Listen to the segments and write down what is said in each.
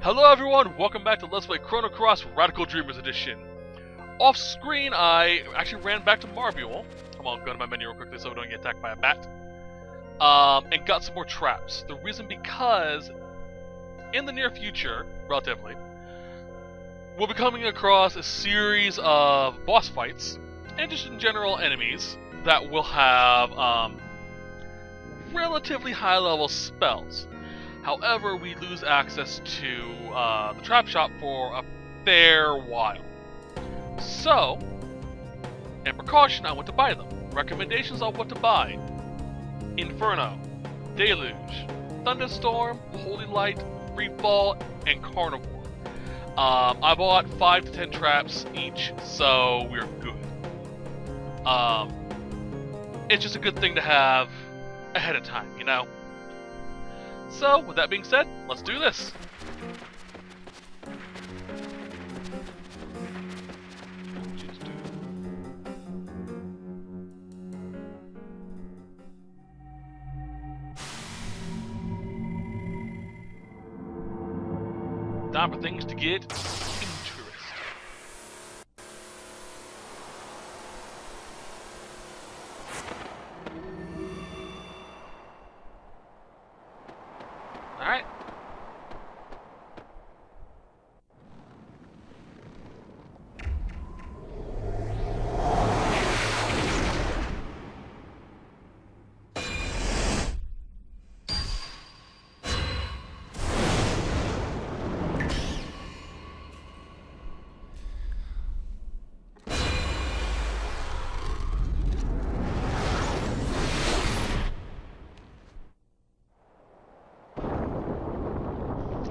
Hello everyone, welcome back to Let's Play Chrono Cross Radical Dreamers Edition. Off screen, I actually ran back to Marbule. Come on, go to my menu real quickly so we don't get attacked by a bat. And got some more traps. The reason because, in the near future, relatively, we'll be coming across a series of boss fights, and just in general enemies, that will have relatively high level spells. However, we lose access to the trap shop for a fair while. So, in precaution, I went to buy them. Recommendations on what to buy: Inferno, Deluge, Thunderstorm, Holy Light, Freefall, and Carnivore. I bought 5 to 10 traps each, so we're good. It's just a good thing to have ahead of time, you know? So, with that being said, let's do this! Time for things to get interesting. Alright.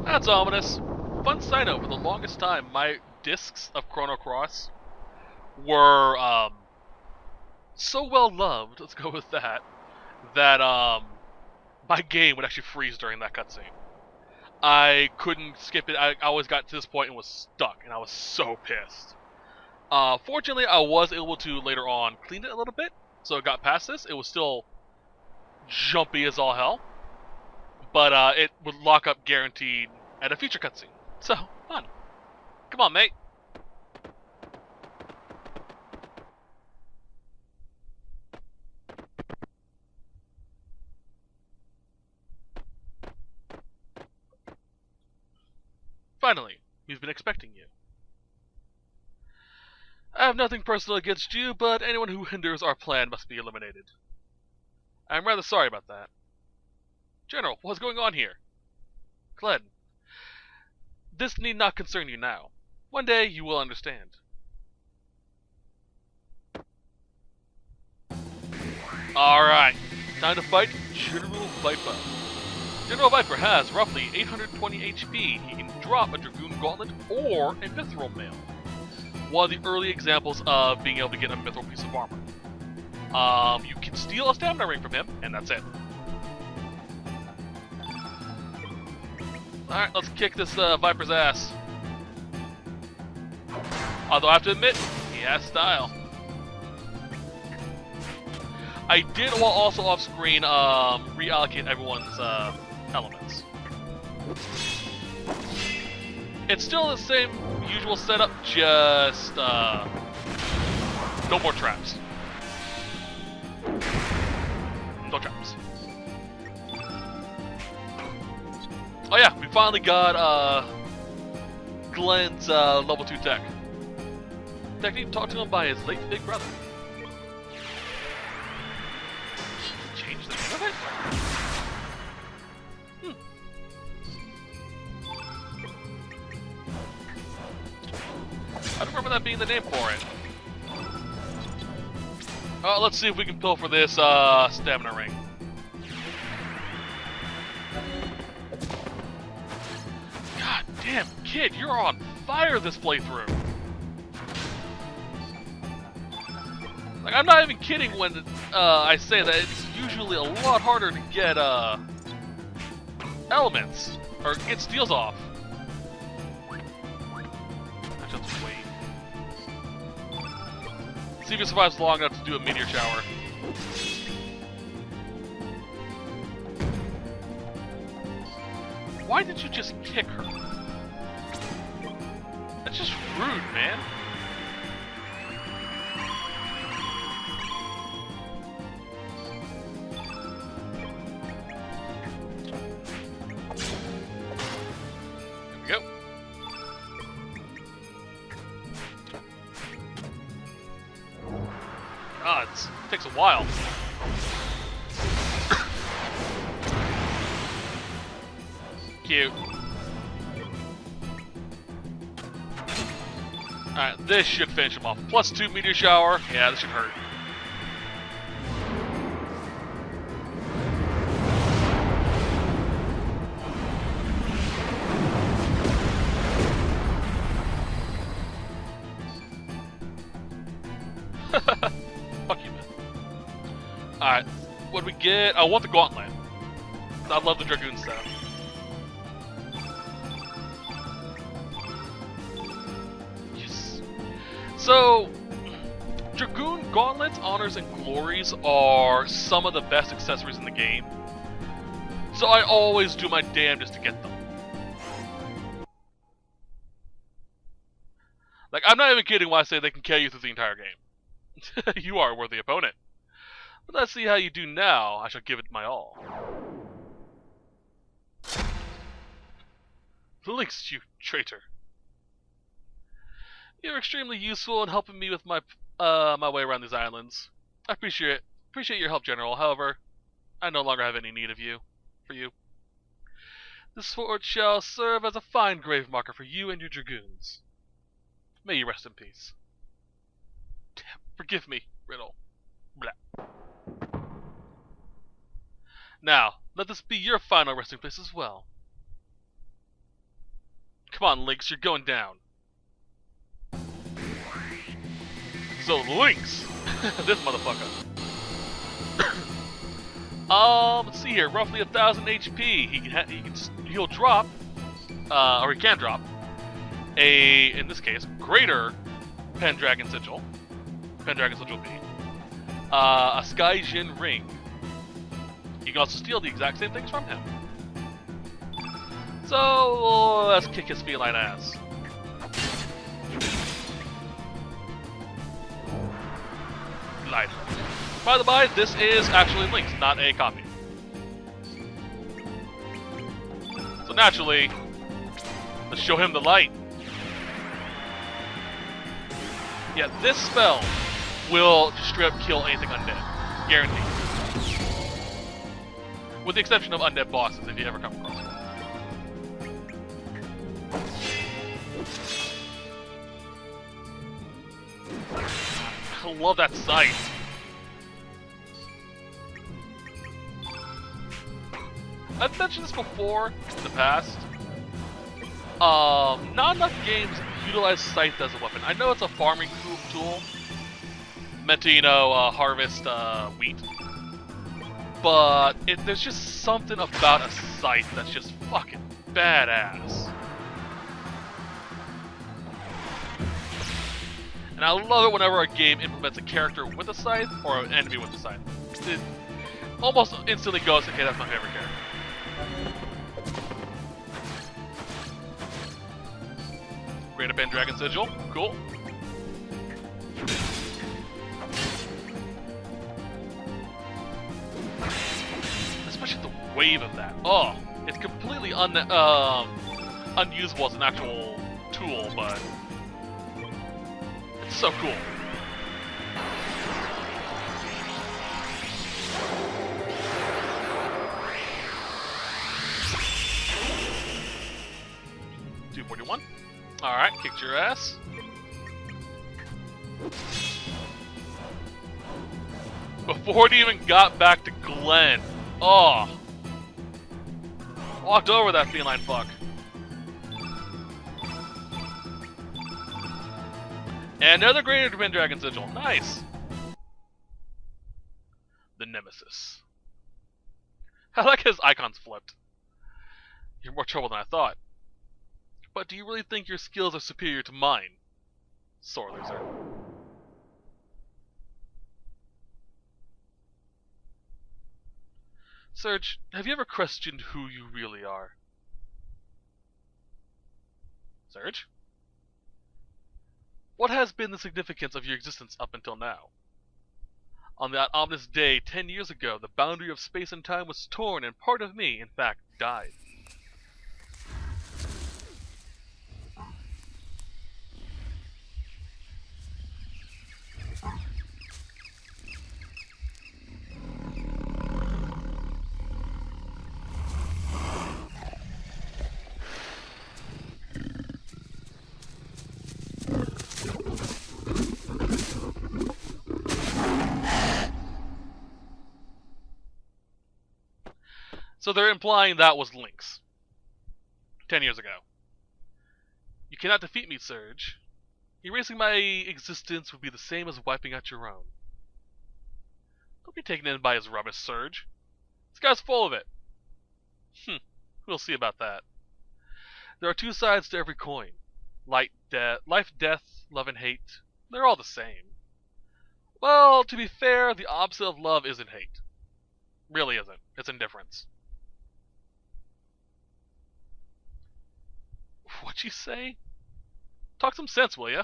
That's ominous. Fun side note, for the longest time, my discs of Chrono Cross were so well loved, let's go with that, that my game would actually freeze during that cutscene. I couldn't skip it. I always got to this point and was stuck, and I was so pissed. Fortunately, I was able to later on clean it a little bit, so it got past this. It was still jumpy as all hell, but it would lock up guaranteed at a future cutscene. So, fun. Come on, mate. Finally, we've been expecting you. I have nothing personal against you, but anyone who hinders our plan must be eliminated. I'm rather sorry about that. General, what's going on here? Glenn. This need not concern you now. One day you will understand. Alright, time to fight General Viper. General Viper has roughly 820 HP. He can drop a Dragoon Gauntlet or a Mithril Mail. One of the early examples of being able to get a Mithril piece of armor. You can steal a Stamina Ring from him, and that's it. Alright, let's kick this Viper's ass. Although I have to admit, he has style. I did, while also off screen, reallocate everyone's elements. It's still the same usual setup, just no more traps. No traps. Oh yeah, we finally got Glenn's level 2 tech. Technique taught to him by his late big brother. Change the name of it? I don't remember that being the name for it. Let's see if we can pull for this stamina ring. Damn, kid, you're on fire this playthrough! Like, I'm not even kidding when I say that it's usually a lot harder to get, elements, or get steals off. Actually, let's wait. See if he survives long enough to do a meteor shower. Why did you just kick her? That's just rude, man. There we go. God, it takes a while. Cute. Alright, this should finish him off. +2 meteor shower. Yeah, this should hurt. Fuck you, man. Alright, what do we get? I want the gauntlet. I love the Dragoon stuff. Yes. So, Dragoon gauntlets, honors, and glories are some of the best accessories in the game. So I always do my damnedest to get them. Like, I'm not even kidding when I say they can carry you through the entire game. You are a worthy opponent. But let's see how you do now. I shall give it my all. Links, you traitor. You're extremely useful in helping me with my my way around these islands. I appreciate your help, General. However, I no longer have any need of you. This fort shall serve as a fine grave marker for you and your dragoons. May you rest in peace. Damn, forgive me, Riddle. Blah. Now, let this be your final resting place as well. Come on, Lynx, you're going down. So, Lynx! This motherfucker. Let's see here. Roughly 1,000 HP. He'll drop, or he can drop, in this case, greater Pendragon Sigil. Pendragon Sigil B. A Skyjin Ring. You can also steal the exact same things from him. So, let's kick his feline ass. Light. By the by, this is actually Link's, not a copy. So naturally, let's show him the light. Yeah, this spell will just straight up kill anything undead. Guaranteed. With the exception of undead bosses, if you ever come across one. I love that sight. I've mentioned this before in the past. Not enough games utilize scythe as a weapon. I know it's a farming tool meant to, harvest wheat. But there's just something about a scythe that's just fucking badass. And I love it whenever a game implements a character with a scythe or an enemy with a scythe. It almost instantly goes, okay, that's my favorite character. Greater Pendragon Sigil, cool. Especially the wave of that. Oh, it's completely unusable as an actual tool, but it's so cool. $241. Alright, kicked your ass. Before it even got back to Glenn. Oh. Walked over that feline fuck. And another Greater Pendragon Sigil. Nice. The Nemesis. I like his icons flipped. You're more trouble than I thought. But do you really think your skills are superior to mine? Sore loser. Serge, have you ever questioned who you really are? Serge? What has been the significance of your existence up until now? On that ominous day 10 years ago, the boundary of space and time was torn and part of me, in fact, died. So they're implying that was Link's 10 years ago. You cannot defeat me, Serge. Erasing my existence would be the same as wiping out your own. Don't be taken in by his rubbish, Serge. This guy's full of it. We'll see about that. There are two sides to every coin. Life, death, love and hate. They're all the same. Well, to be fair, the opposite of love isn't hate. Really isn't. It's indifference. What'd you say? Talk some sense, will ya?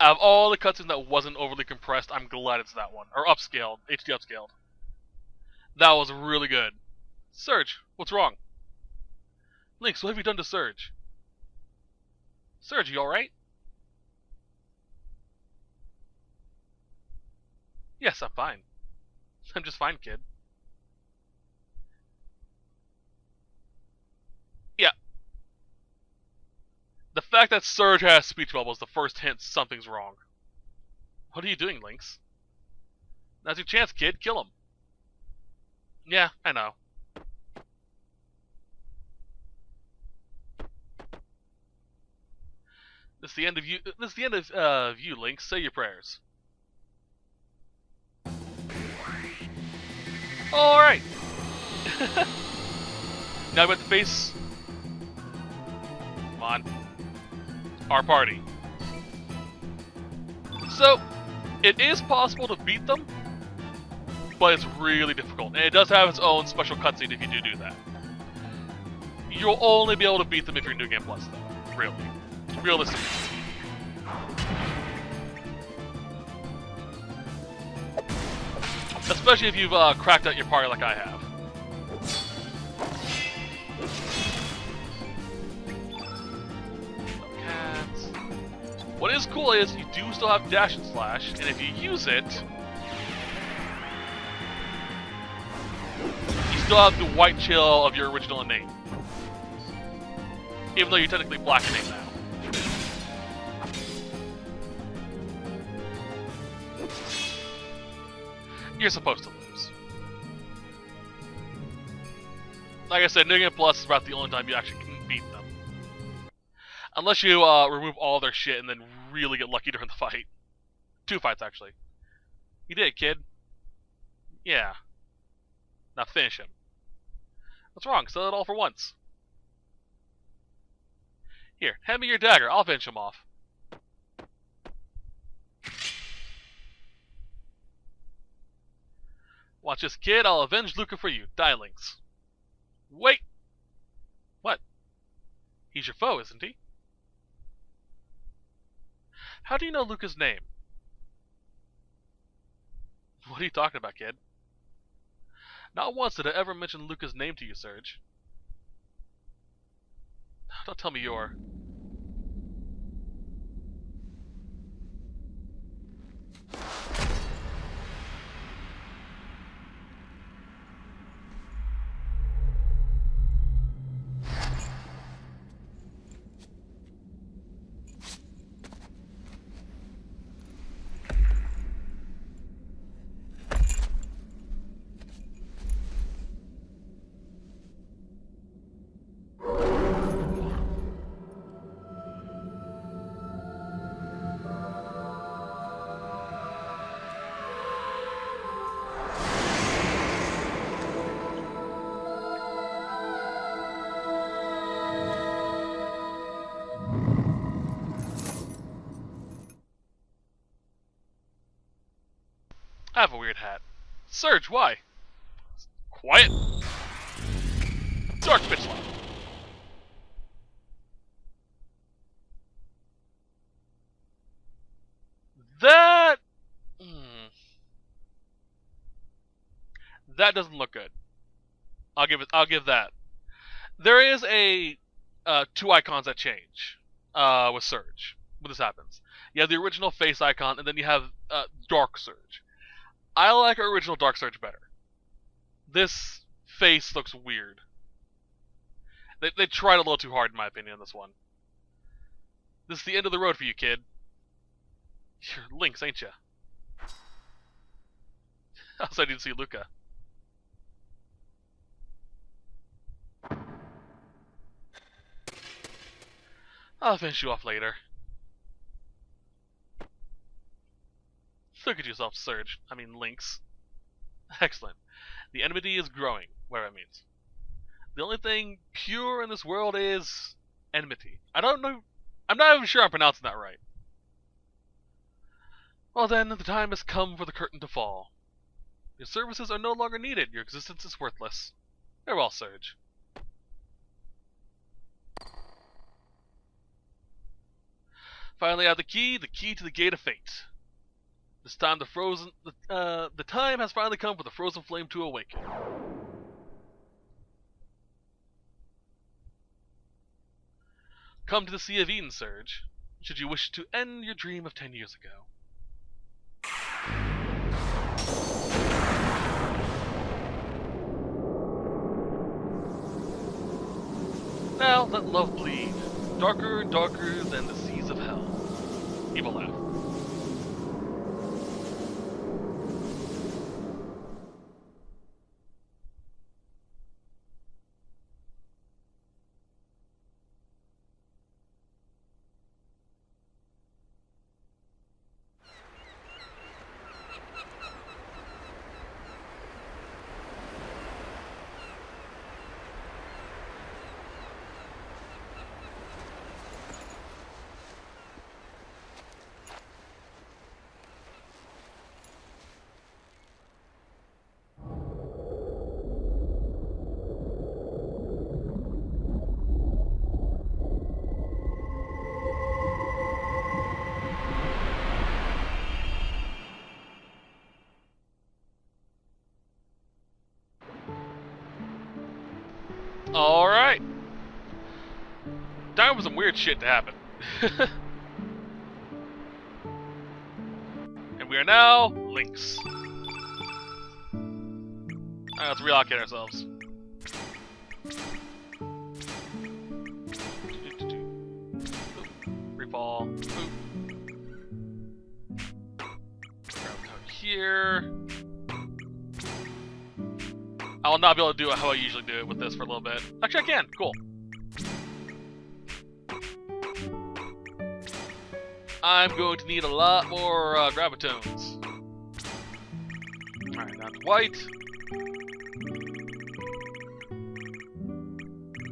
Out of all the cutscenes that wasn't overly compressed, I'm glad it's that one. Or upscaled. HD upscaled. That was really good. Serge, what's wrong? Lynx, what have you done to Serge? Serge, you alright? Yes, I'm fine. I'm just fine, kid. Yeah. The fact that Serge has speech bubbles is the first hint something's wrong. What are you doing, Lynx? Now's your chance, kid. Kill him. Yeah, I know. This is the end of you. This is the end of you, Lynx. Say your prayers. All right. Now we have to face. Come on. Our party. So, it is possible to beat them, but it's really difficult. And it does have its own special cutscene if you do that. You'll only be able to beat them if you're New Game Plus, though. Really. Realistically. Especially if you've cracked out your party like I have. What is cool is you do still have dash and slash, and if you use it, you still have the white chill of your original innate. Even though you're technically black innate now. You're supposed to lose. Like I said, New Game Plus is about the only time you actually can beat them. Unless you remove all their shit and then really get lucky during the fight. 2 fights, actually. You did it, kid. Yeah. Now finish him. What's wrong? Sell it all for once. Here, hand me your dagger. I'll finish him off. Watch this, kid. I'll avenge Luca for you. Die, Lynx. Wait! What? He's your foe, isn't he? How do you know Luca's name? What are you talking about, kid? Not once did I ever mention Luca's name to you, Serge. Don't tell me you're... I have a weird hat. Serge, why? Quiet. Dark pitch line. That... That doesn't look good. I'll give that. There is a 2 icons that change with Serge when this happens. You have the original face icon, and then you have Dark Serge. I like original Dark Serge better. This face looks weird. They tried a little too hard, in my opinion, on this one. This is the end of the road for you, kid. You're Lynx, ain't ya? I also didn't see Luca. I'll finish you off later. Look at yourself, Serge. I mean, Lynx. Excellent. The enmity is growing, whatever it means. The only thing pure in this world is enmity. I don't know. I'm not even sure I'm pronouncing that right. Well then, the time has come for the curtain to fall. Your services are no longer needed. Your existence is worthless. Farewell, Serge. Finally, I have the key to the gate of fate. This time, the time has finally come for the frozen flame to awaken. Come to the Sea of Eden, Serge, should you wish to end your dream of 10 years ago. Now let love bleed, darker and darker than the seas of hell. Evil laugh. Alright. Time for some weird shit to happen. And we are now Lynx. Alright, let's relocate ourselves. Free fall. Grab down here. I will not be able to do it how I usually do it with this for a little bit. Actually, I can. Cool. I'm going to need a lot more gravitones. Alright, down to white.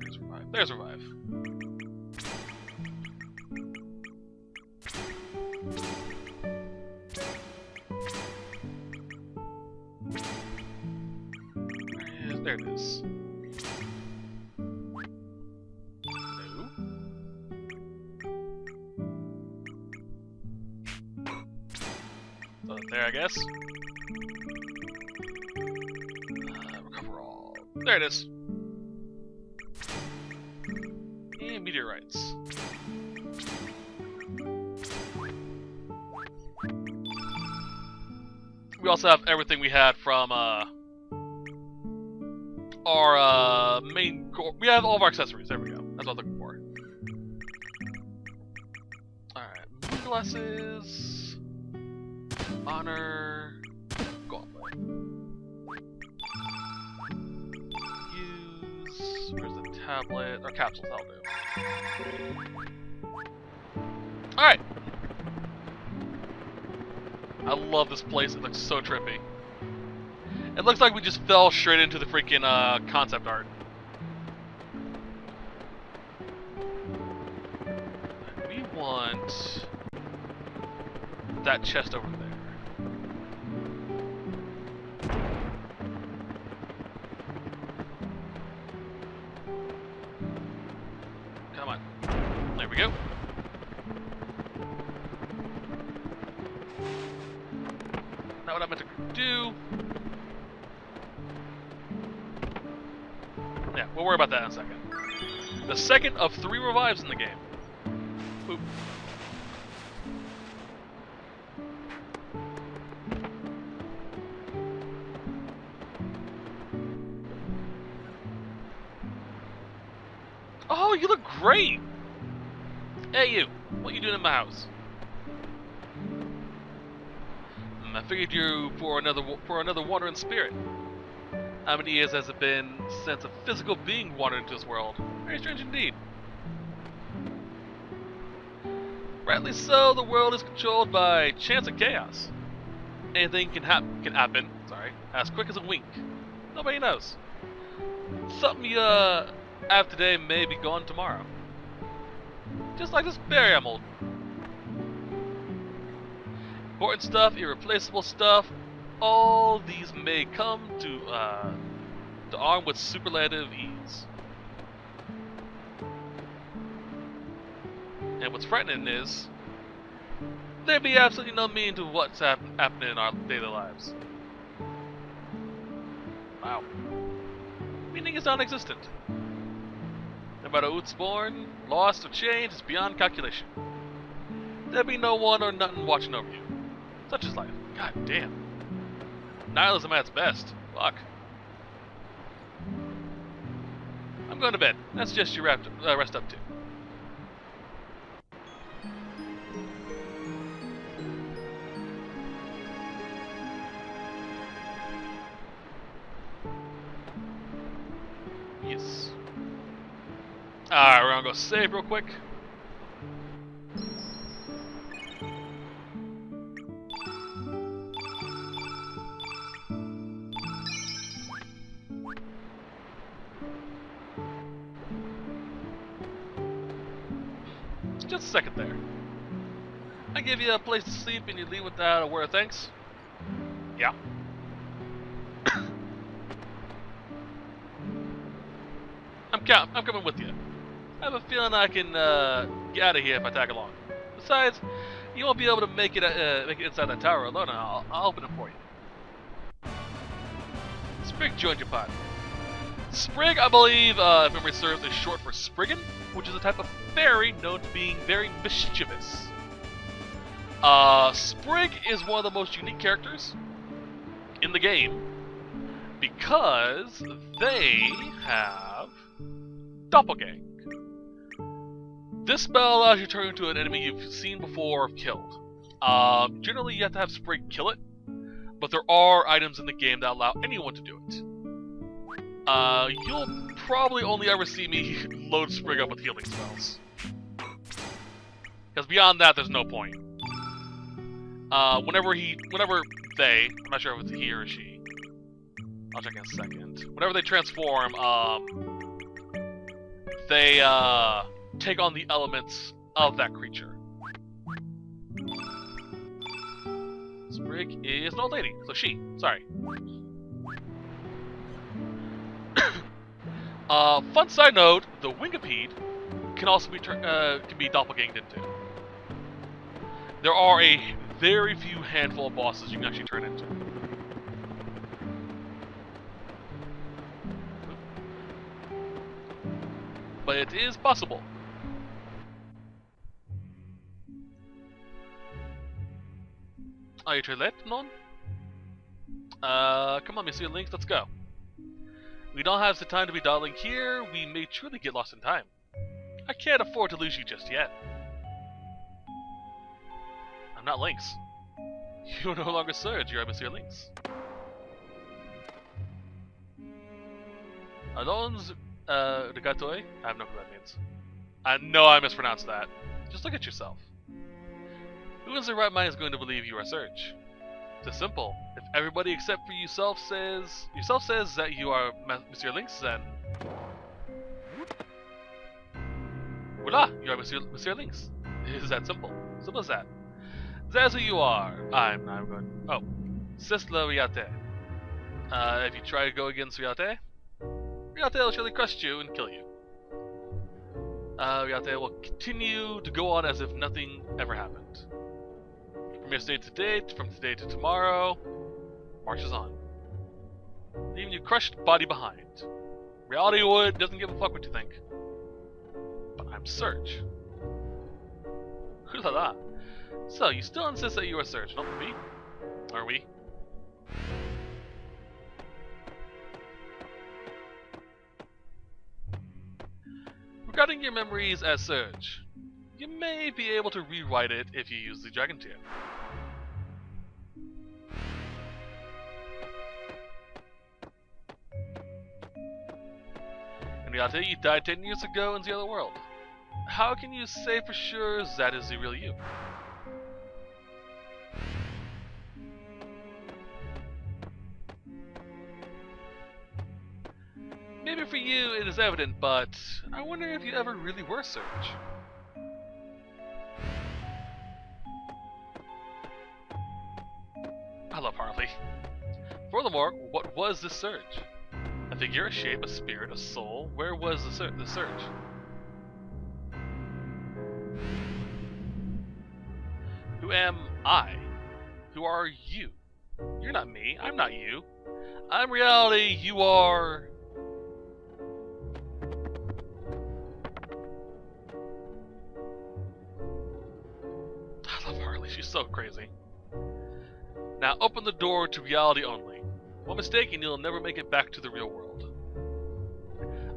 There's revive. There's revive. There it is. No. So there, I guess. Recover all. There it is. And meteorites. We also have everything we had from our main core. We have all of our accessories. There we go. That's what I'm looking for. Alright. Moon glasses. Honor. Gauntlet. Use. Where's the tablet? Or capsules, that'll do. Alright. I love this place. It looks so trippy. It looks like we just fell straight into the freaking concept art. We want that chest over there. There we go. Not what I meant to do. Yeah, we'll worry about that in a second. The second of 3 revives in the game. Boop. Oh, you look great! Hey you, what you doing in my house? I figured you for another wandering spirit. How many years has it been since a physical being wandered into this world? Very strange indeed. Rightly so, the world is controlled by chance and chaos. Anything can happen, as quick as a wink. Nobody knows. Something you have today may be gone tomorrow. Just like this berry I'm holding. Important stuff, irreplaceable stuff, all these may come to arm with superlative ease. And what's frightening is, there be absolutely no meaning to what's happening in our daily lives. Wow. Meaning is non-existent. No matter who it's born, lost, or changed, it's beyond calculation. There be no one or nothing watching over you. Such is life. God damn. Nihilism at its best. Fuck. I'm going to bed. I suggest you rest up too. Yes. Alright, we're gonna go save real quick. Just a second there. I give you a place to sleep and you leave without a word of thanks? Yeah. I'm coming with you. I have a feeling I can get out of here if I tag along. Besides, you won't be able to make it inside that tower alone. I'll open it for you. Sprig joined your party. Sprig, I believe, if memory serves, is short for Spriggan, which is a type of fairy known to being very mischievous. Sprig is one of the most unique characters in the game because they have Doppelgang. This spell allows you to turn into an enemy you've seen before or killed. Generally, you have to have Sprig kill it, but there are items in the game that allow anyone to do it. You'll probably only ever see me load Sprig up with healing spells. Because beyond that, there's no point. Whenever they, I'm not sure if it's he or she. I'll check in a second. Whenever they transform, they, take on the elements of that creature. Sprig is an old lady, so she, sorry. Fun side note, the Wingipede can also be doppelganged into. There are a very few handful of bosses you can actually turn into. But it is possible. Are you too late, non? Come on, Monsieur Lynx, let's go. We don't have the time to be dawdling here. We may truly get lost in time. I can't afford to lose you just yet. I'm not Lynx. You're no longer Serge, you're Monsieur Lynx. Alon's Regatoi? I have no clue what that means. I know I mispronounced that. Just look at yourself. Who in their right mind is going to believe you are Serge? It's simple. If everybody except for yourself says that you are Monsieur Lynx, then voila, you are Monsieur Lynx. It is that simple. Simple as that. That's who you are. I'm good. Oh, Sisla Riate. If you try to go against Riate will surely crush you and kill you. They will continue to go on as if nothing ever happened. From yesterday to today, from today to tomorrow, marches on. Leaving your crushed body behind. Reality Wood doesn't give a fuck what you think. But I'm Serge. Ooh la la. So, you still insist that you are Serge, not me? Are we? Regarding your memories as Serge, you may be able to rewrite it if you use the Dragon Tier. In reality, you died 10 years ago in the other world. How can you say for sure that is the real you? Maybe for you it is evident, but I wonder if you ever really were Serge. I love Harley. Furthermore, what was this Serge? A figure, a shape, a spirit, a soul? Where was the Serge? Who am I? Who are you? You're not me, I'm not you. I'm reality, you are... I love Harley, she's so crazy. Now open the door to reality only. One mistake and you'll never make it back to the real world.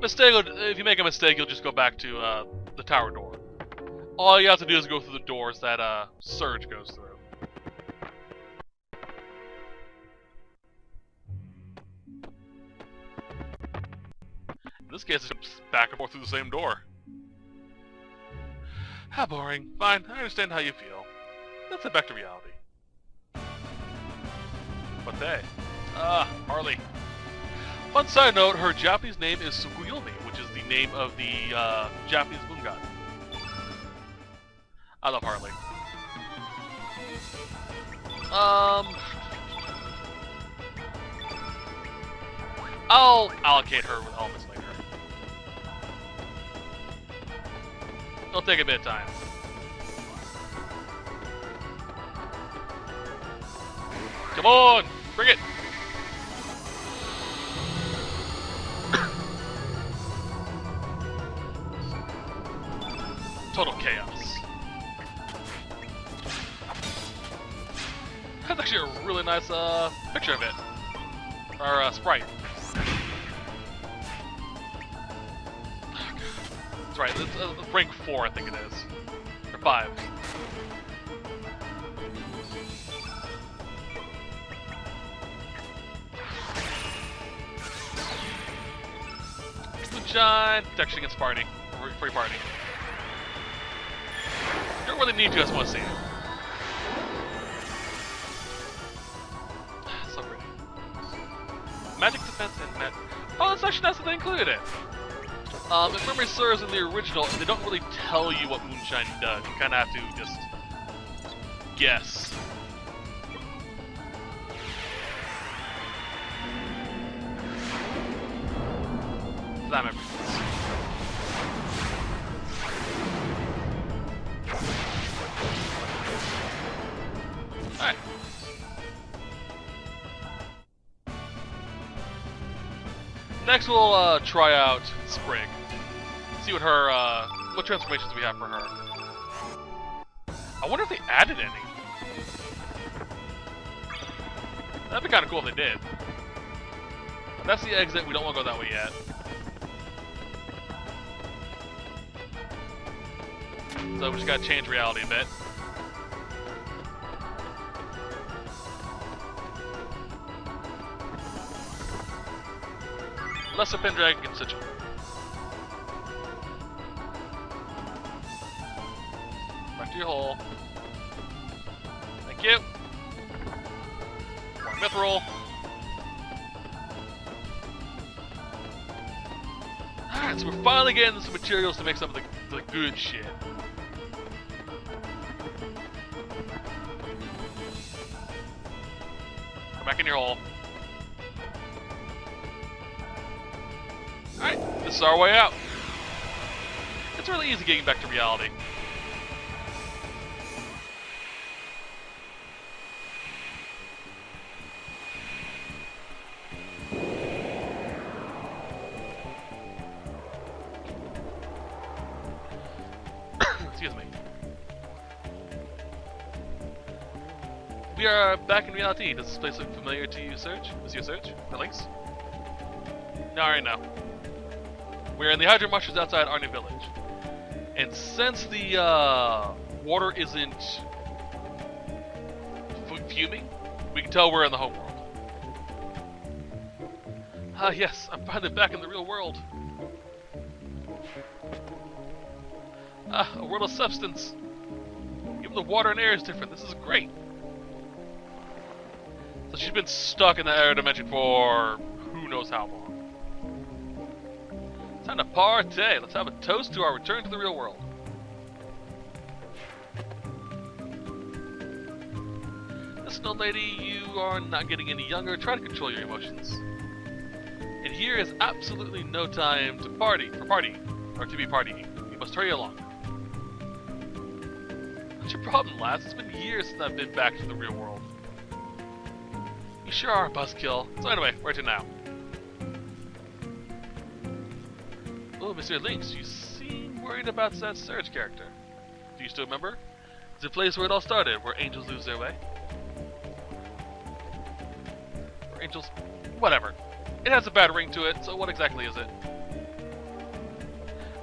If you make a mistake, you'll just go back to the tower door. All you have to do is go through the doors that Serge goes through. In this case, it's back and forth through the same door. How boring. Fine, I understand how you feel. Let's head back to reality. But they... Harley. Fun side note, her Japanese name is Tsukuyomi, which is the name of the Japanese moon god. I love Harley. I'll allocate her with elements later. It'll take a bit of time. Come on! Bring it! Total chaos. That's actually a really nice picture of it. Or sprite. That's right, it's rank 4 I think it is. Or 5. Moonshine, protection against party. Free party. You don't really need to, I just want to see it. So pretty. Magic defense and oh, that's actually nice that they included it. If memory serves in the original, they don't really tell you what Moonshine does. You kind of have to just guess. That makes sense. Alright. Next we'll try out Sprig. See what her what transformations we have for her. I wonder if they added any. That'd be kinda cool if they did. But that's the exit, we don't wanna go that way yet. So we just gotta change reality a bit. Lesser Pendragon constituent. Back to your hole. Thank you. More mithril. Alright, so we're finally getting some materials to make some of the good shit. Come back in your hole. Alright, this is our way out. It's really easy getting back to reality. Excuse me. We are back in reality. Does this place look familiar to you, Serge? Monsieur Serge? Links? No, alright now. We're in the hydro marshes outside Arne village. And since the water isn't fuming, we can tell we're in the home world. Ah yes, I'm finally back in the real world. Ah, a world of substance. Even the water and air is different. This is great. So she's been stuck in the air dimension for who knows how long. Time to party! Let's have a toast to our return to the real world. Listen, old lady, you are not getting any younger. Try to control your emotions. And here is absolutely no time to party, or to be partying. You must hurry along. What's your problem, lass? It's been years since I've been back to the real world. You sure are a buzzkill. So anyway, where to now? Oh, Mr. Lynx, you seem worried about that Serge character. Do you still remember? It's the place where it all started, where angels lose their way. Where angels... whatever. It has a bad ring to it, so what exactly is it?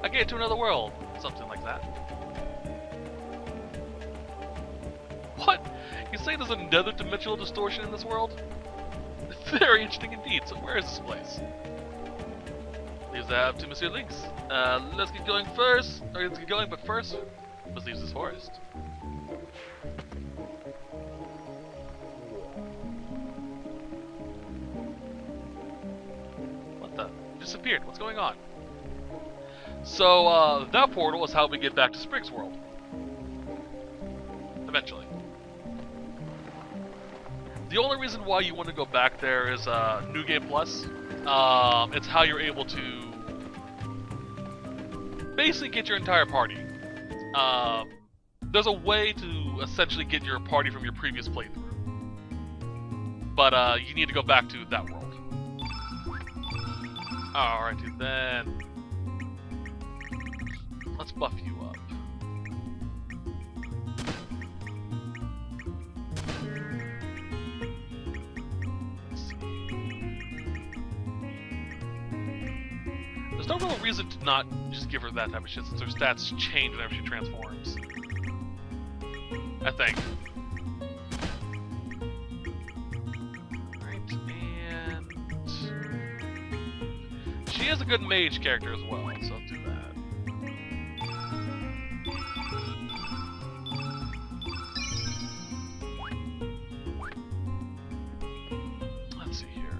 I get to another world. Something like that. What? You say there's another dimensional distortion in this world? Very interesting indeed. So where is this place? Leaves that up to Monsieur Lynx. Let's get going first. Or let's get going, but first, we must leave this forest. What the? It disappeared. What's going on? So, that portal is how we get back to Sprig's world. Eventually. The only reason why you want to go back there is New Game Plus. It's how you're able to basically get your entire party. There's a way to essentially get your party from your previous playthrough. But you need to go back to that world. Alrighty then. Let's buff you up. There's no real reason to not just give her that type of shit since her stats change whenever she transforms. I think. Alright, and... she is a good mage character as well, so I'll do that. Let's see here.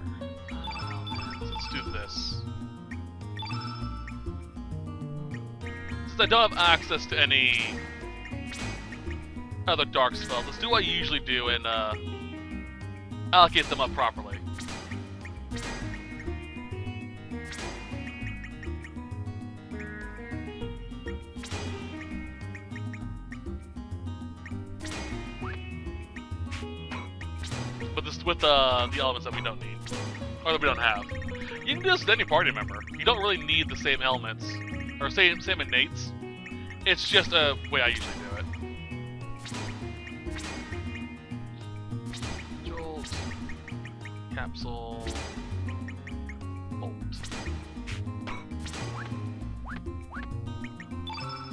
Let's do this. I don't have access to any other dark spells. Let's do what I usually do and allocate them up properly. But this with the elements that we don't need, or that we don't have. You can do this with any party member. You don't really need the same elements. Or same innates. It's just a way I usually do it. Jolt, capsule, bolt.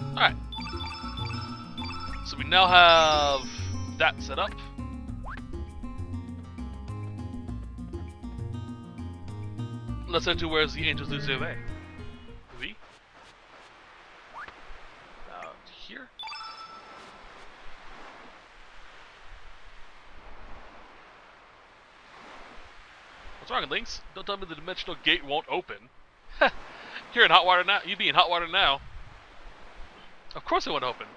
Alright. So we now have that set up. Let's head to where's the angels lose their way. Here? What's wrong, Lynx? Don't tell me the dimensional gate won't open. You're in hot water now. You be in hot water now. Of course it won't open.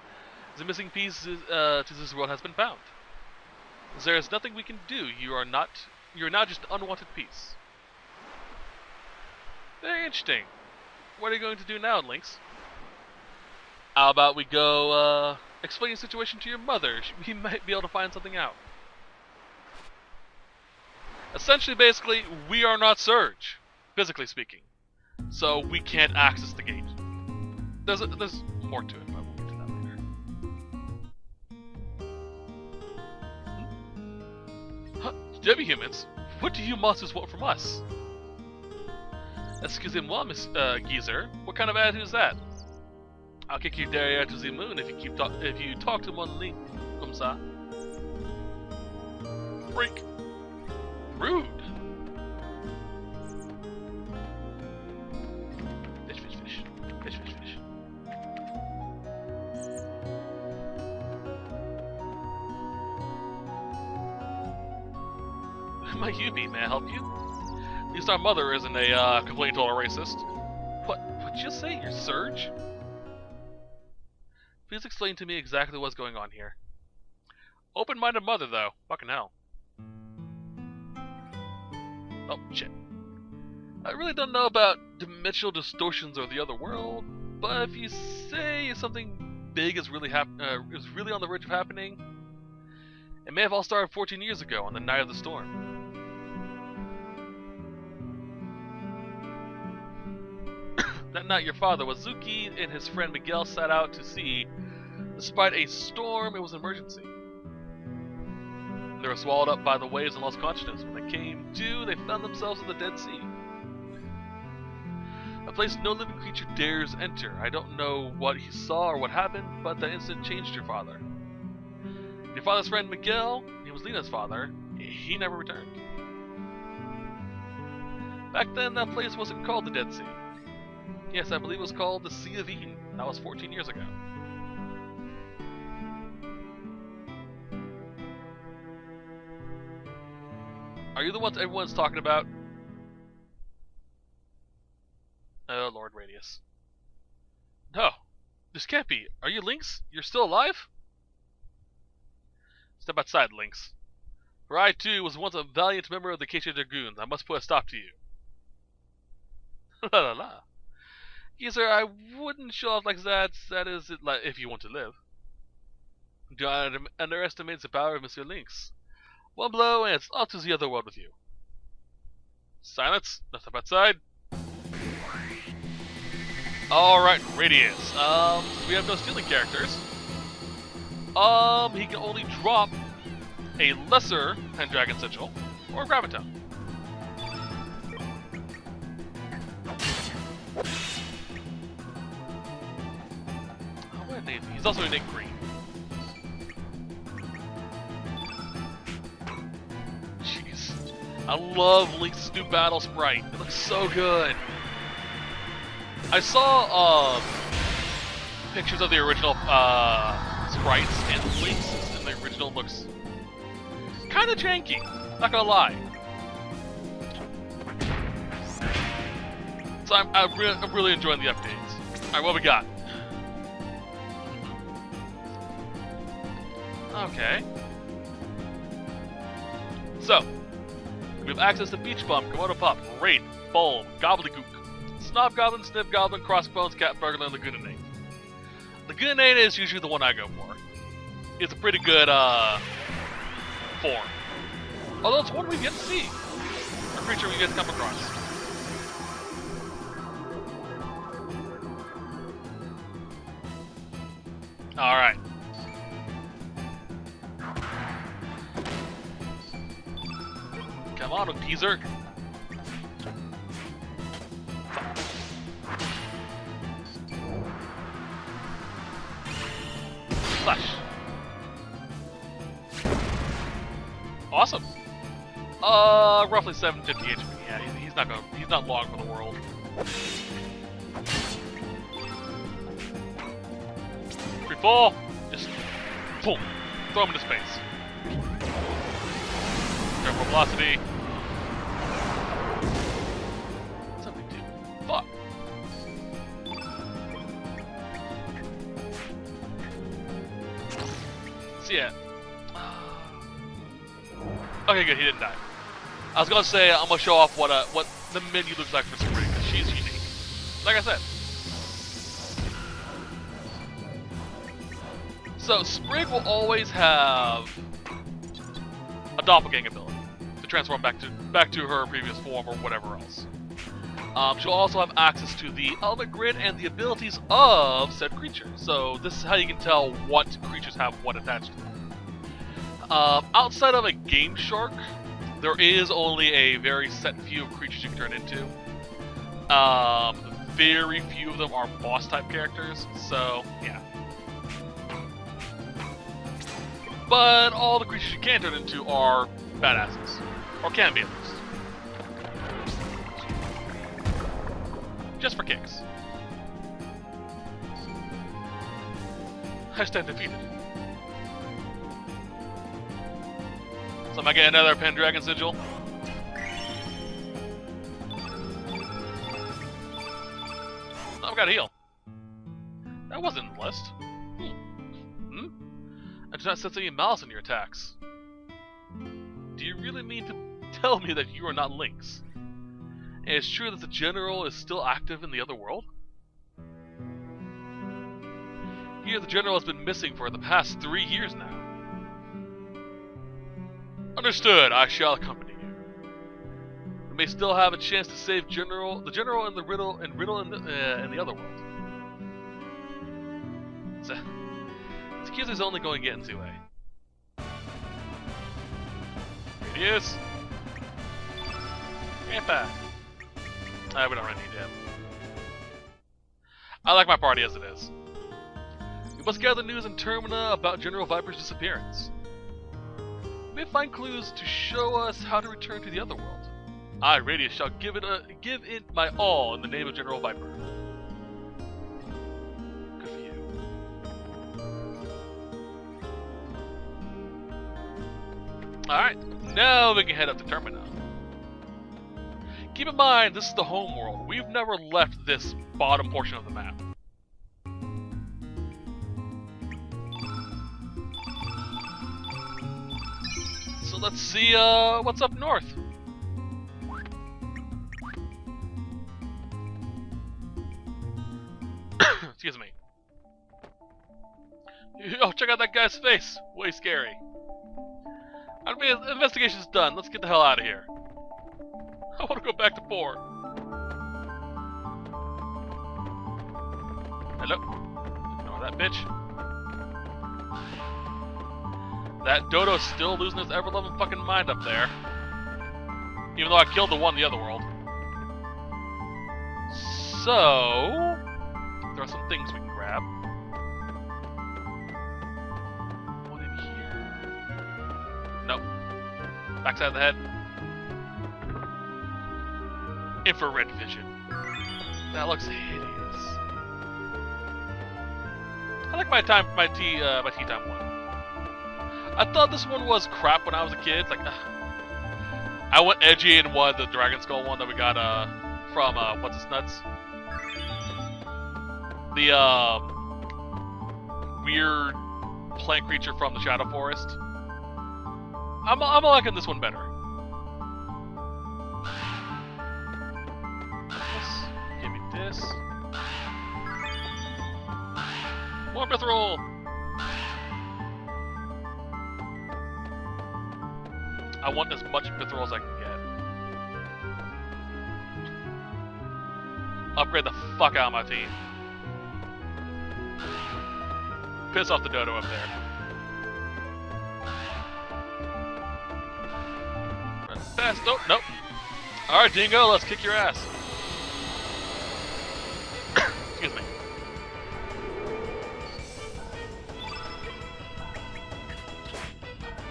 The missing piece to this world has been found. There is nothing we can do. You are now just an unwanted piece. Very interesting. What are you going to do now, Lynx? How about we go, explain the situation to your mother? We might be able to find something out. Essentially, basically, we are not Serge, physically speaking. So we can't access the gate. There's more to it, but we'll get to that later. Huh? Debbie humans? What do you monsters want from us? Excusez-moi, Miss Geezer. What kind of attitude is that? I'll kick your derriere to the moon if you talk to mon link, comme ça. Freak. Rude. Fish, fish, fish. Fish, fish, fish. Might you be? May I help you? At least our mother isn't a complete total racist. What'd you say? You're Serge? Please explain to me exactly what's going on here. Open-minded mother, though. Fucking hell. Oh, shit. I really don't know about dimensional distortions or the other world, but if you say something big is really on the verge of happening, it may have all started 14 years ago on the night of the storm. That night, your father, Wazuki, and his friend Miguel set out to sea. Despite a storm, it was an emergency. They were swallowed up by the waves and lost consciousness. When they came to, they found themselves in the Dead Sea. A place no living creature dares enter. I don't know what he saw or what happened, but that instant changed your father. Your father's friend Miguel, he was Lena's father, he never returned. Back then, that place wasn't called the Dead Sea. Yes, I believe it was called the Sea of Eden. That was 14 years ago. Are you the ones everyone's talking about? Oh, Lord Radius. No, this can't be. Are you Lynx? You're still alive? Step outside, Lynx. For I, too, was once a valiant member of the Acacia Dragoons. I must put a stop to you. La la la. Geezer, I wouldn't show off like that. That is it, like, if you want to live. Do not underestimate the power of Mr. Lynx. One blow, and it's off to the other world with you. Silence. Let's step outside. Alright, Radius. We have no stealing characters. He can only drop a lesser Pendragon Sigil or Graviton. He's also in green. Jeez. I love Link's new battle sprite. It looks so good. I saw pictures of the original sprites, and Link's in the original looks kind of janky. Not gonna lie. So I'm really enjoying the updates. Alright, what we got? Okay. So, we have access to Beach Bum, Komodo Pup, Wraith, Bulb, Gobbledygook, Snob Goblin, Sniff Goblin, Crossbones, Cat Burglar, and Lagoonanate. Lagoonanate is usually the one I go for. It's a pretty good, form. Although it's one we've yet to see. A creature we've yet to come across. Alright. Come on, teaser. Flash. Awesome. Roughly 750 HP. Yeah, he's not long for the world. Free fall. Just boom. Throw him into space. Careful velocity. Something to fuck. So yeah. Okay, good. He didn't die. I was gonna say I'm gonna show off what the menu looks like for Sabrina because she's unique. Like I said. So Sprig will always have a doppelganger ability to transform back to her previous form or whatever else. She'll also have access to the element grid and the abilities of said creature. So this is how you can tell what creatures have what attached to them. Outside of a Game Shark, there is only a very set few of creatures you can turn into. Very few of them are boss type characters, so yeah. But all the creatures you can turn into are badasses. Or can be at least. Just for kicks. I stand defeated. So am I getting another Pendragon Sigil? I've got to heal. That wasn't in the list. I do not sense any malice in your attacks. Do you really mean to tell me that you are not Lynx? And it's true that the General is still active in the other world? Here the General has been missing for the past 3 years now. Understood, I shall accompany you. We may still have a chance to save the General and the Riddle in the other world. Tsukiyo's only going to get in 2A. Here he is. Grandpa. We don't really need him. I like my party as it is. We must gather news in Termina about General Viper's disappearance. We may find clues to show us how to return to the other world. I, Radius, shall give it my all in the name of General Viper. Good for you. Alright, now we can head up to Termina. Keep in mind, this is the home world. We've never left this bottom portion of the map. So let's see what's up north. Excuse me. Oh, check out that guy's face. Way scary. I mean, investigation's done. Let's get the hell out of here. I want to go back to port. Hello? Ignore that bitch. That Dodo's still losing his ever-loving fucking mind up there. Even though I killed the one in the other world. So... there are some things we can grab. One in here. Nope. Backside of the head. Infrared vision. That looks hideous. I like my tea time one. I thought this one was crap when I was a kid. Like, I went edgy and won the Dragon Skull one that we got from what's his nuts. The weird plant creature from the Shadow Forest. I'm liking this one better. Give me this. More Mithril! I want as much Mithril as I can get. Upgrade the fuck out of my team. Piss off the Dodo up there. Run fast. Oh, nope. Alright, Dingo, let's kick your ass. Excuse me.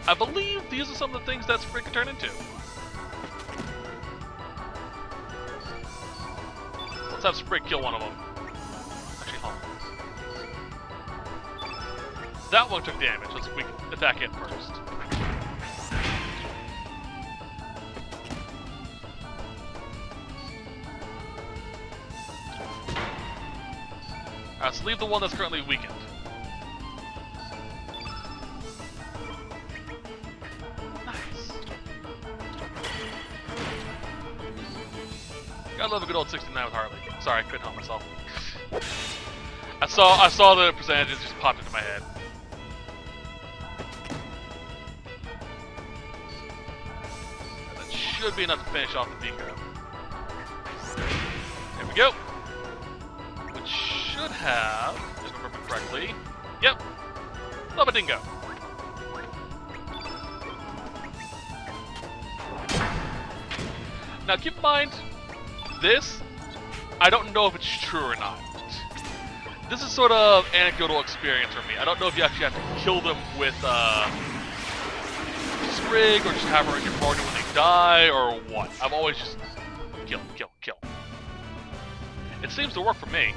I believe these are some of the things that Sprig can turn into. Let's have Sprig kill one of them. Actually, hold on. That one took damage. Let's attack it first. Alright, let's leave the one that's currently weakened. Nice. Gotta love a good old 69 with Harley. Sorry, I couldn't help myself. I saw the percentages just popped into my head. should be enough to finish off the Dingo. There we go. Which should have, if I remember correctly, yep, Lava Dingo. Now keep in mind, this, I don't know if it's true or not. This is sort of anecdotal experience for me. I don't know if you actually have to kill them with Sprig or just have her in your party when they die or what. I've always just kill, kill, kill. It seems to work for me.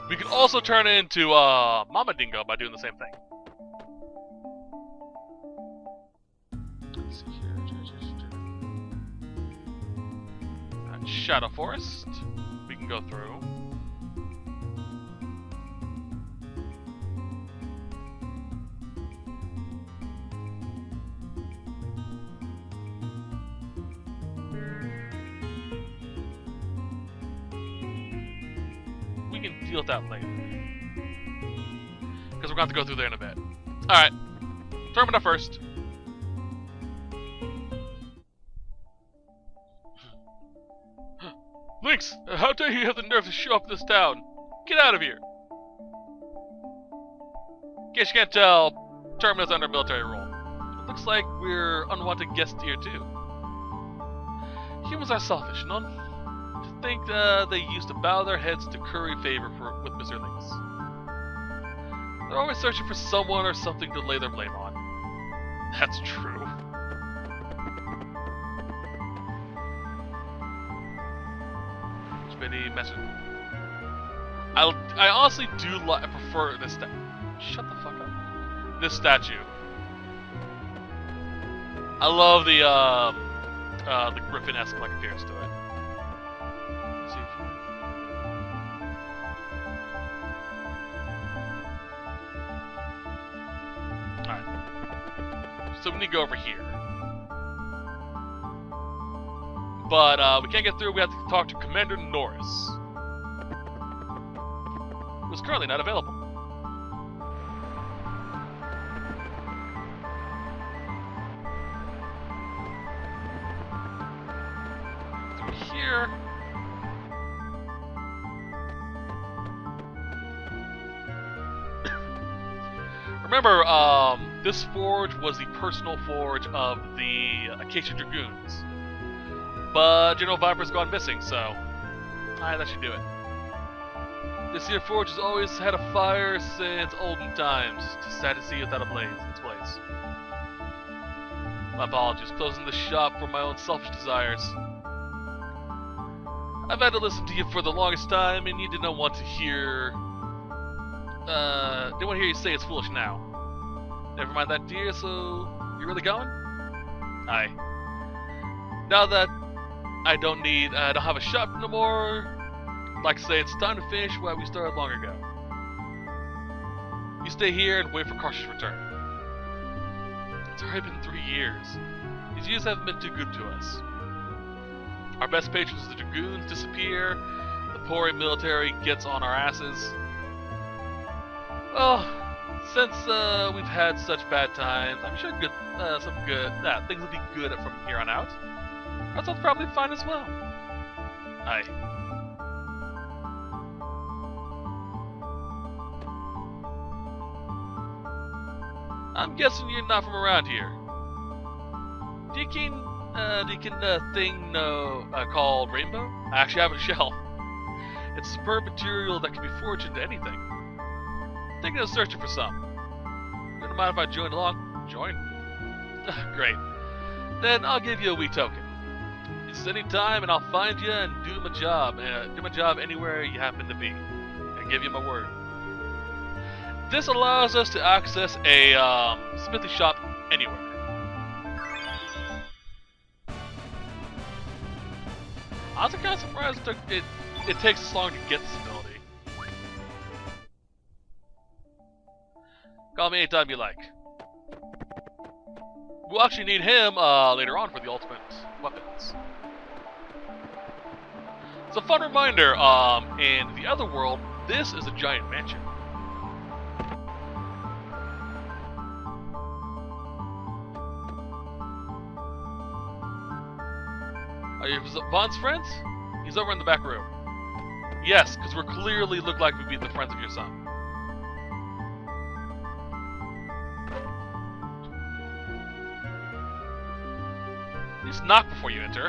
We can also turn it into Mama Dingo by doing the same thing. Let's see here. Shadow Forest. We can go through. We can deal with that later. Because we're going to have to go through there in a bit. Alright. Termina first. Lynx, how dare you have the nerve to show up in this town? Get out of here! In case you can't tell, Termina's under military rule. It looks like we're unwanted guests here too. Humans are selfish, none? To think they used to bow their heads to curry favor with Mr. Lynx. They're always searching for someone or something to lay their blame on. That's true. Message. I honestly do prefer this shut the fuck up. This statue. I love the Griffin-esque like appearance to it. Let's see. Alright. So we need to go over here. But we can't get through, we have to talk to Commander Norris. Who's currently not available. Through here. Remember, this forge was the personal forge of the Acacia Dragoons. But General Viper's gone missing, so that should do it. This here forge has always had a fire since olden times. Just sad to see it without a blaze in its place. My apologies, closing the shop for my own selfish desires. I've had to listen to you for the longest time, and you didn't want to hear. Didn't want to hear you say it's foolish now. Never mind that, dear. So you're really going? Aye. Now that I don't have a shop no more. Like I say, it's time to finish what we started long ago. You stay here and wait for Karsh's return. It's already been 3 years. These years haven't been too good to us. Our best patrons, the Dragoons, disappear. The poor military gets on our asses. Well, since we've had such bad times, I'm sure things will be good from here on out. That's probably fine as well. Aye. I'm guessing you're not from around here. Do you can thing called Rainbow? I actually have a shell. It's a superb material that can be forged into anything. Thinking of searching for some. Wouldn't mind if I joined along? Join? Great. Then I'll give you a wee token. It's any time and I'll find you and do my job. Anywhere you happen to be. I give you my word. This allows us to access a smithy shop anywhere. I was kind of surprised it takes this long to get this ability. Call me anytime you like. We'll actually need him later on for the ultimate weapons. It's a fun reminder, in the other world, this is a giant mansion. Are you Vaughn's friends? He's over in the back room. Yes, because we clearly look like we'd be the friends of your son. Please knock before you enter.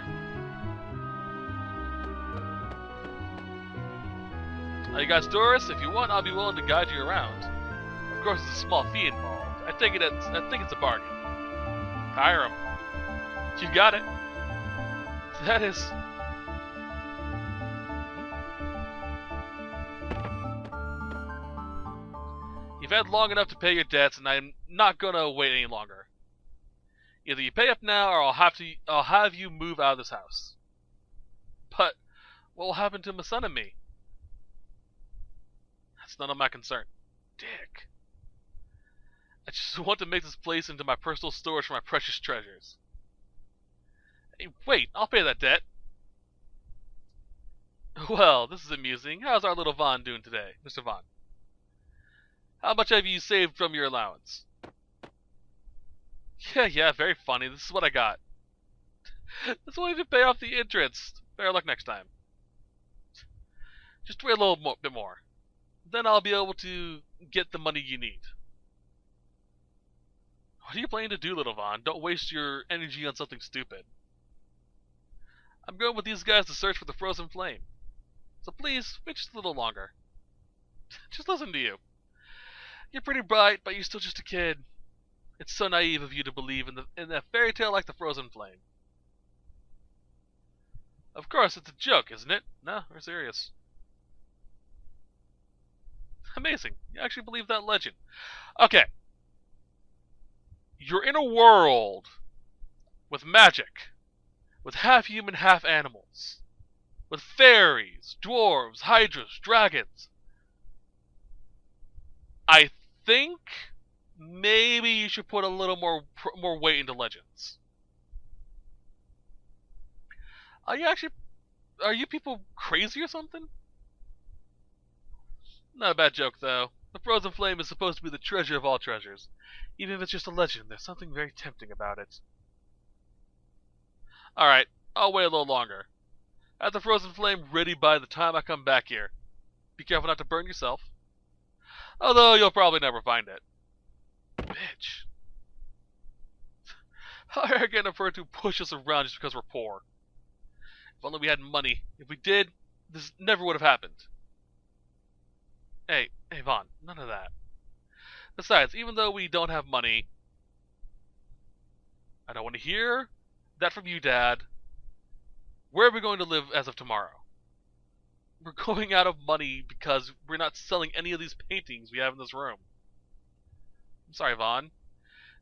Now you guys tourists, if you want, I'll be willing to guide you around. Of course, there's a small fee involved. I think it's a bargain. Hire him. You got it. That is... You've had long enough to pay your debts, and I'm not gonna wait any longer. Either you pay up now, or I'll have you move out of this house. But what will happen to my son and me? That's none of my concern. Dick. I just want to make this place into my personal storage for my precious treasures. Hey, wait, I'll pay that debt. Well, this is amusing. How's our little Vaughn doing today, Mr. Vaughn? How much have you saved from your allowance? Yeah, very funny. This is what I got. This will even pay off the interest. Better luck next time. Just wait a little bit more. Then I'll be able to get the money you need. What are you planning to do, little Vaughn? Don't waste your energy on something stupid. I'm going with these guys to search for the frozen flame. So please, wait just a little longer. Just listen to you. You're pretty bright, but you're still just a kid. It's so naive of you to believe in a fairy tale like the frozen flame. Of course, it's a joke, isn't it? No, we're serious. Amazing. You actually believe that legend. Okay. You're in a world with magic, with half human, half animals, with fairies, dwarves, hydras, dragons. I think maybe you should put a little more weight into legends. Are you people crazy or something? Not a bad joke, though. The frozen flame is supposed to be the treasure of all treasures. Even if it's just a legend, there's something very tempting about it. Alright, I'll wait a little longer. Have the frozen flame ready by the time I come back here. Be careful not to burn yourself. Although you'll probably never find it. Bitch. How arrogant of her to push us around just because we're poor. If only we had money. If we did, this never would have happened. Hey, Vaughn, none of that. Besides, even though we don't have money, I don't want to hear that from you, Dad. Where are we going to live as of tomorrow? We're going out of money because we're not selling any of these paintings we have in this room. I'm sorry, Vaughn.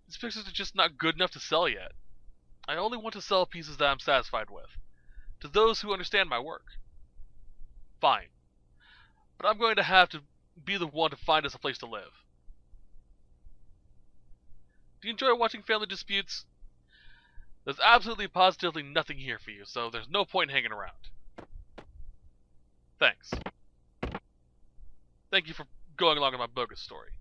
These pictures are just not good enough to sell yet. I only want to sell pieces that I'm satisfied with, to those who understand my work. Fine. But I'm going to have to be the one to find us a place to live. Do you enjoy watching family disputes? There's absolutely positively nothing here for you, so there's no point in hanging around. Thanks. Thank you for going along with my bogus story.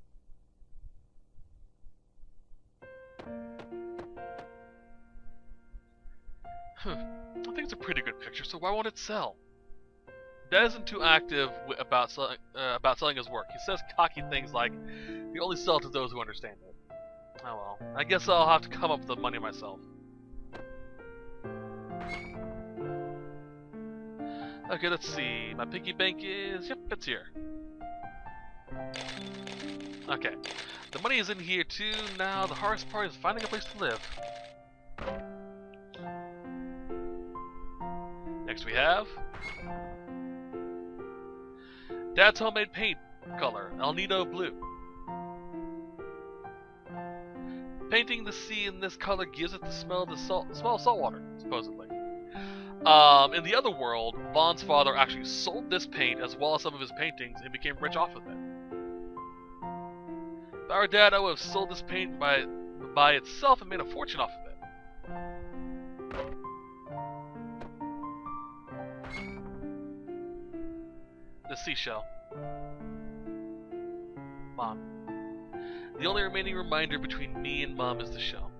I think it's a pretty good picture, so why won't it sell? Dad isn't too active about selling his work. He says cocky things like, "We only sell to those who understand it." Oh well, I guess I'll have to come up with the money myself. Okay, let's see. My piggy bank is... Yep, it's here. Okay. The money is in here too. Now the hardest part is finding a place to live. Next we have... Dad's homemade paint color, Nido blue. Painting the sea in this color gives it the smell of salt water, supposedly. In the other world, Vaughn's father actually sold this paint as well as some of his paintings and became rich off of it. If I were Dad, I would have sold this paint by itself and made a fortune off of it. The seashell. Mom. The only remaining reminder between me and Mom is the shell.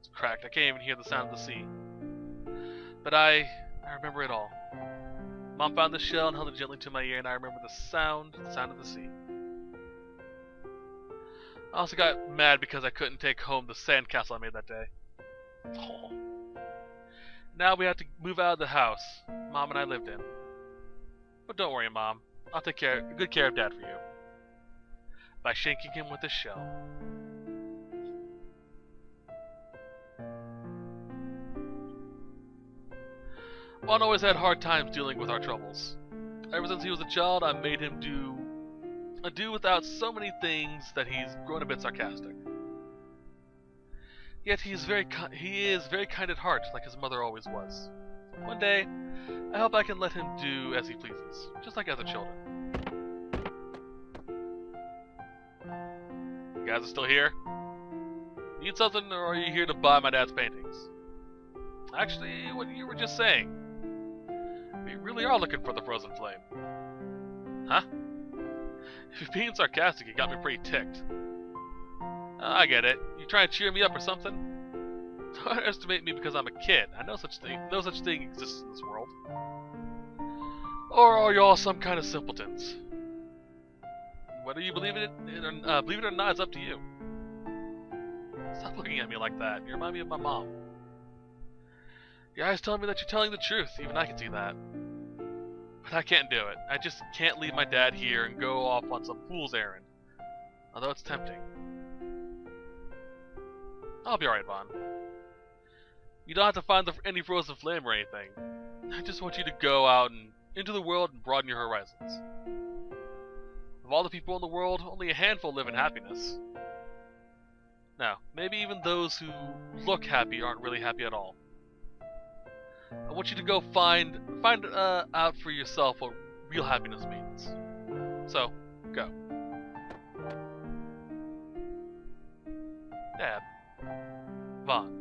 It's cracked. I can't even hear the sound of the sea. But I remember it all. Mom found the shell and held it gently to my ear, and I remember the sound of the sea. I also got mad because I couldn't take home the sandcastle I made that day. Oh. Now we have to move out of the house Mom and I lived in. But don't worry, Mom. I'll take good care of Dad for you. By shanking him with a shell. Juan always had hard times dealing with our troubles. Ever since he was a child, I made him do without so many things that he's grown a bit sarcastic. Yet he is very kind at heart, like his mother always was. One day, I hope I can let him do as he pleases, just like other children. You guys are still here? Need something, or are you here to buy my dad's paintings? Actually, what you were just saying. We really are looking for the frozen flame. Huh? If you're being sarcastic, you got me pretty ticked. I get it. You trying to cheer me up or something? Don't underestimate me because I'm a kid. I know no such thing exists in this world. Or are you all some kind of simpletons? Whether you believe it or not, it's up to you. Stop looking at me like that. You remind me of my mom. Your eyes tell me that you're telling the truth. Even I can see that. But I can't do it. I just can't leave my dad here and go off on some fool's errand. Although it's tempting. I'll be alright, Vaughn. You don't have to find any frozen flame or anything. I just want you to go out and into the world and broaden your horizons. Of all the people in the world, only a handful live in happiness. Now, maybe even those who look happy aren't really happy at all. I want you to go find out for yourself what real happiness means. So, go. Dad. Vaughn.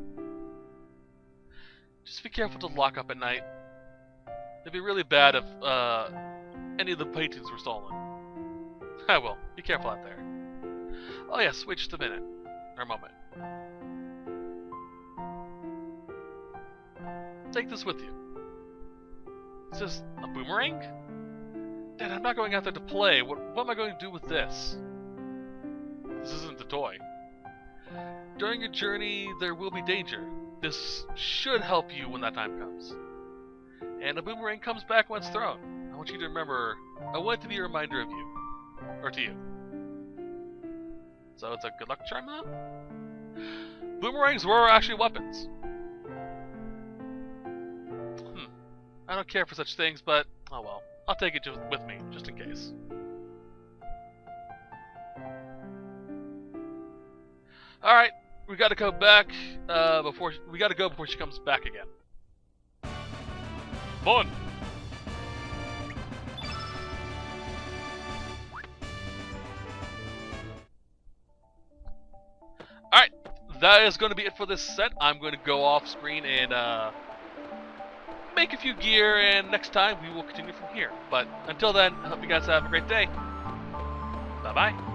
Just be careful to lock up at night. It'd be really bad if any of the paintings were stolen. I will. Be careful out there. Oh yes, wait just a minute. Or a moment. Take this with you. Is this a boomerang? Dad, I'm not going out there to play. What am I going to do with this? This isn't a toy. During your journey, there will be danger. This should help you when that time comes. And a boomerang comes back when it's thrown. I want you to remember, I want it to be a reminder of you. Or to you. So it's a good luck charm, huh? Boomerangs were actually weapons. I don't care for such things, but oh well. I'll take it with me, just in case. Alright, we gotta go back before she comes back again. Fun! Alright, that is going to be it for this set. I'm going to go off screen and make a few gear, and next time we will continue from here. But until then, I hope you guys have a great day. Bye-bye.